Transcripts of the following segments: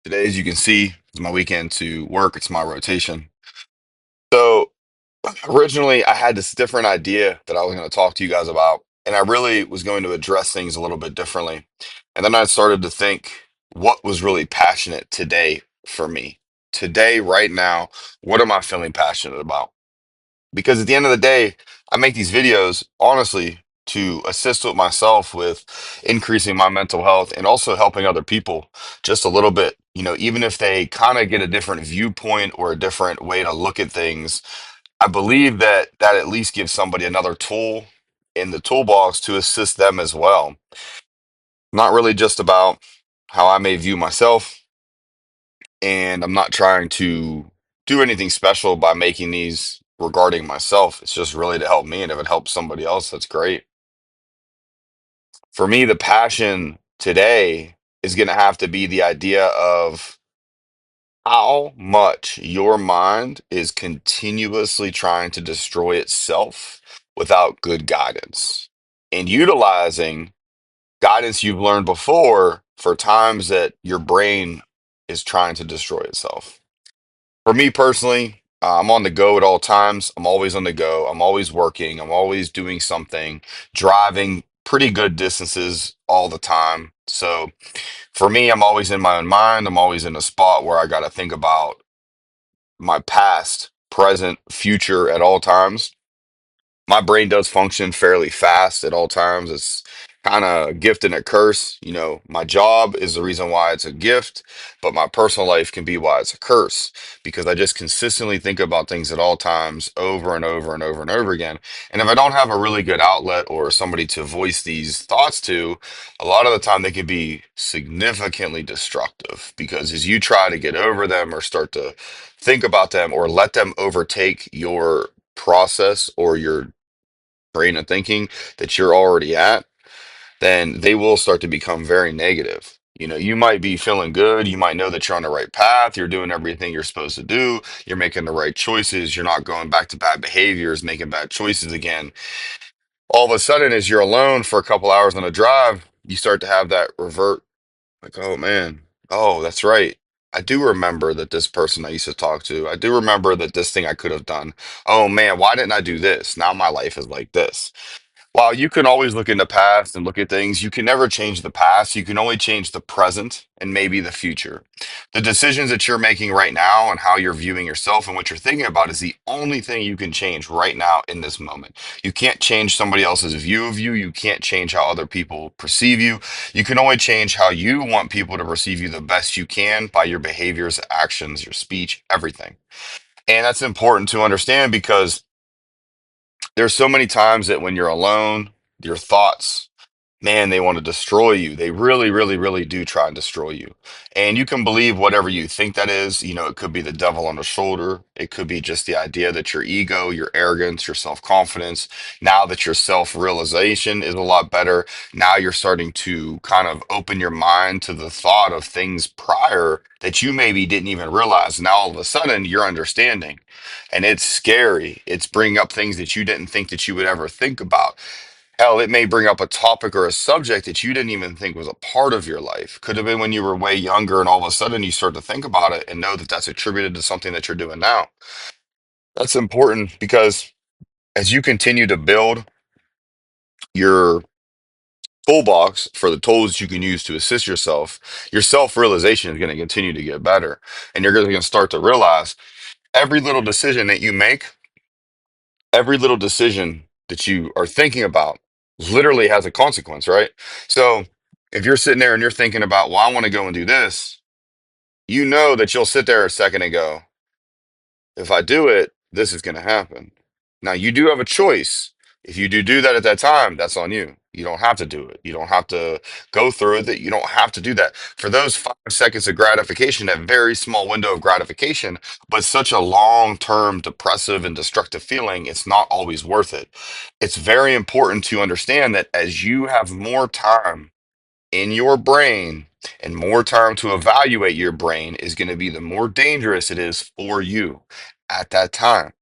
Today, as you can see, is my weekend to work. It's my rotation. So, originally, I had this different idea that I was going to talk to you guys about, and I really was going to address things a little bit differently. And then I started to think what was really passionate today for me. Today, right now, what am I feeling passionate about? Because at the end of the day, I make these videos honestly to assist with myself with increasing my mental health and also helping other people just a little bit. Even if they kind of get a different viewpoint or a different way to look at things, I believe that that at least gives somebody another tool in the toolbox to assist them as well. Not really just about how I may view myself, and I'm not trying to do anything special by making these regarding myself. It's just really to help me. And if it helps somebody else, that's great. For me, the passion today is going to have to be the idea of how much your mind is continuously trying to destroy itself without good guidance and utilizing guidance you've learned before for times that your brain is trying to destroy itself. For me personally, I'm on the go at all times. I'm always on the go. I'm always working. I'm always doing something, driving pretty good distances all the time. So for me, I'm always in my own mind. I'm always in a spot where I got to think about my past, present, future at all times. My brain does function fairly fast at all times. It's kind of a gift and a curse. My job is the reason why it's a gift, but my personal life can be why it's a curse because I just consistently think about things at all times over and over and over and over again. And if I don't have a really good outlet or somebody to voice these thoughts to, a lot of the time they can be significantly destructive because as you try to get over them or start to think about them or let them overtake your process or your brain of thinking that you're already at, then they will start to become very negative. You might be feeling good. You might know that you're on the right path. You're doing everything you're supposed to do. You're making the right choices. You're not going back to bad behaviors, making bad choices again. All of a sudden, as you're alone for a couple hours on a drive, you start to have that revert like, oh man, oh, that's right. I do remember that this person I used to talk to, I do remember that this thing I could have done. Oh man, why didn't I do this? Now my life is like this. While you can always look in the past and look at things, you can never change the past. You can only change the present and maybe the future. The decisions that you're making right now and how you're viewing yourself and what you're thinking about is the only thing you can change right now in this moment. You can't change somebody else's view of you. You can't change how other people perceive you. You can only change how you want people to perceive you the best you can by your behaviors, actions, your speech, everything. And that's important to understand because there's so many times that when you're alone, your thoughts, man, they want to destroy you. They really, really, really do try and destroy you. And you can believe whatever you think that is. It could be the devil on the shoulder. It could be just the idea that your ego, your arrogance, your self-confidence, now that your self-realization is a lot better, now you're starting to kind of open your mind to the thought of things prior that you maybe didn't even realize. Now all of a sudden you're understanding. And it's scary. It's bringing up things that you didn't think that you would ever think about. Hell, it may bring up a topic or a subject that you didn't even think was a part of your life. Could have been when you were way younger, and all of a sudden you start to think about it and know that that's attributed to something that you're doing now. That's important because as you continue to build your toolbox for the tools you can use to assist yourself, your self realization is going to continue to get better. And you're going to start to realize every little decision that you make, every little decision that you are thinking about literally has a consequence, right? So if you're sitting there and you're thinking about, well, I want to go and do this, you know that you'll sit there a second and go, if I do it, this is going to happen. Now, you do have a choice. If you do that at that time, that's on you. You don't have to do it. You don't have to go through it. You don't have to do that. For those 5 seconds of gratification, that very small window of gratification, but such a long-term depressive and destructive feeling, it's not always worth it. It's very important to understand that as you have more time in your brain and more time to evaluate your brain is going to be the more dangerous it is for you at that time.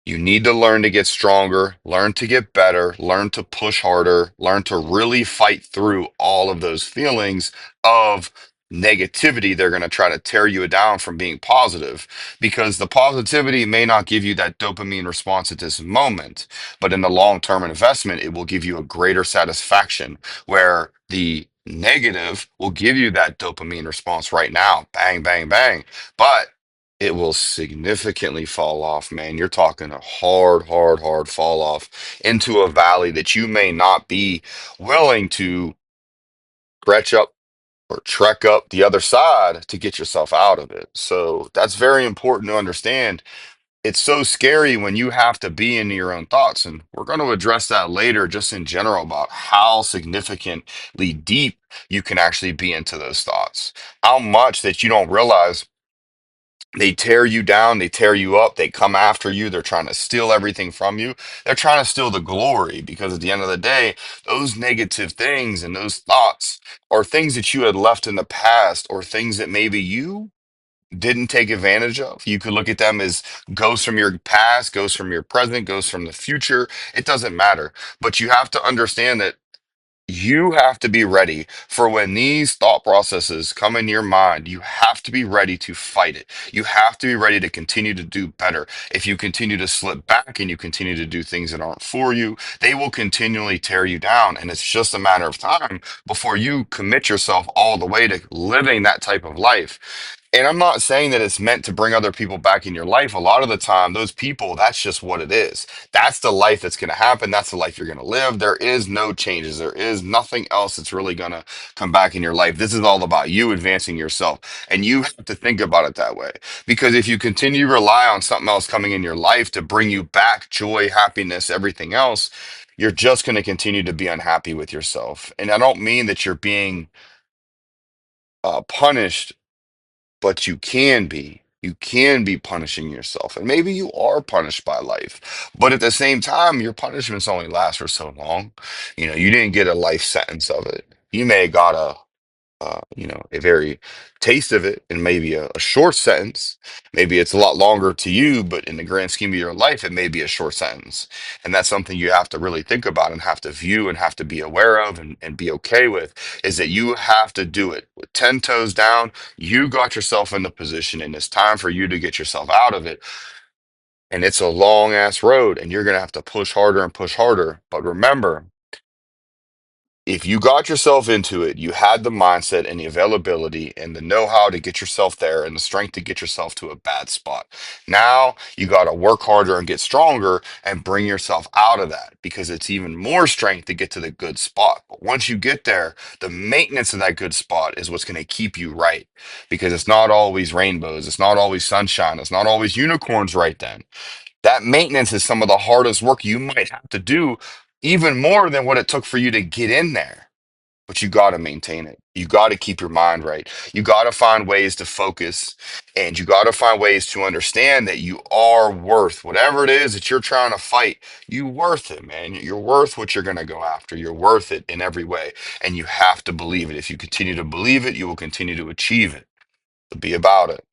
You need to learn to get stronger, learn to get better, learn to push harder, learn to really fight through all of those feelings of negativity, they're going to try to tear you down from being positive because the positivity may not give you that dopamine response at this moment, but in the long term investment, it will give you a greater satisfaction where the negative will give you that dopamine response right now, bang, bang, bang, but it will significantly fall off, man. You're talking a hard, hard, hard fall off into a valley that you may not be willing to stretch up or trek up the other side to get yourself out of it. So that's very important to understand. It's so scary when you have to be in your own thoughts. And we're going to address that later, just in general, about how significantly deep you can actually be into those thoughts. How much that you don't realize they tear you down, they tear you up, they come after you, they're trying to steal everything from you. They're trying to steal the glory because at the end of the day, those negative things and those thoughts are things that you had left in the past or things that maybe you didn't take advantage of. You could look at them as ghosts from your past, ghosts from your present, ghosts from the future. It doesn't matter. But you have to understand that you have to be ready for when these thought processes come in your mind. You have to be ready to fight it. You have to be ready to continue to do better. If you continue to slip back and you continue to do things that aren't for you, they will continually tear you down. And it's just a matter of time before you commit yourself all the way to living that type of life. And I'm not saying that it's meant to bring other people back in your life. A lot of the time, those people, that's just what it is. That's the life that's going to happen. That's the life you're going to live. There is no changes. There is nothing else that's really going to come back in your life. This is all about you advancing yourself. And you have to think about it that way. Because if you continue to rely on something else coming in your life to bring you back joy, happiness, everything else, you're just going to continue to be unhappy with yourself. And I don't mean that you're being punished, but you can be. You can be punishing yourself. And maybe you are punished by life. But at the same time, your punishments only last for so long. You didn't get a life sentence of it. You may have got a very taste of it and maybe a short sentence. Maybe it's a lot longer to you, but in the grand scheme of your life, it may be a short sentence. And that's something you have to really think about and have to view and have to be aware of and be okay with is that you have to do it with 10 toes down. You got yourself in the position and it's time for you to get yourself out of it. And it's a long ass road and you're going to have to push harder and push harder. But remember, if you got yourself into it, you had the mindset and the availability and the know-how to get yourself there and the strength to get yourself to a bad spot. Now you got to work harder and get stronger and bring yourself out of that because it's even more strength to get to the good spot. But once you get there, the maintenance of that good spot is what's going to keep you right because it's not always rainbows, it's not always sunshine, it's not always unicorns right then. That maintenance is some of the hardest work you might have to do, even more than what it took for you to get in there. But you got to maintain it. You got to keep your mind right. You got to find ways to focus and you got to find ways to understand that you are worth whatever it is that you're trying to fight. You worth it, man. You're worth what you're going to go after. You're worth it in every way. And you have to believe it. If you continue to believe it, you will continue to achieve it. So be about it.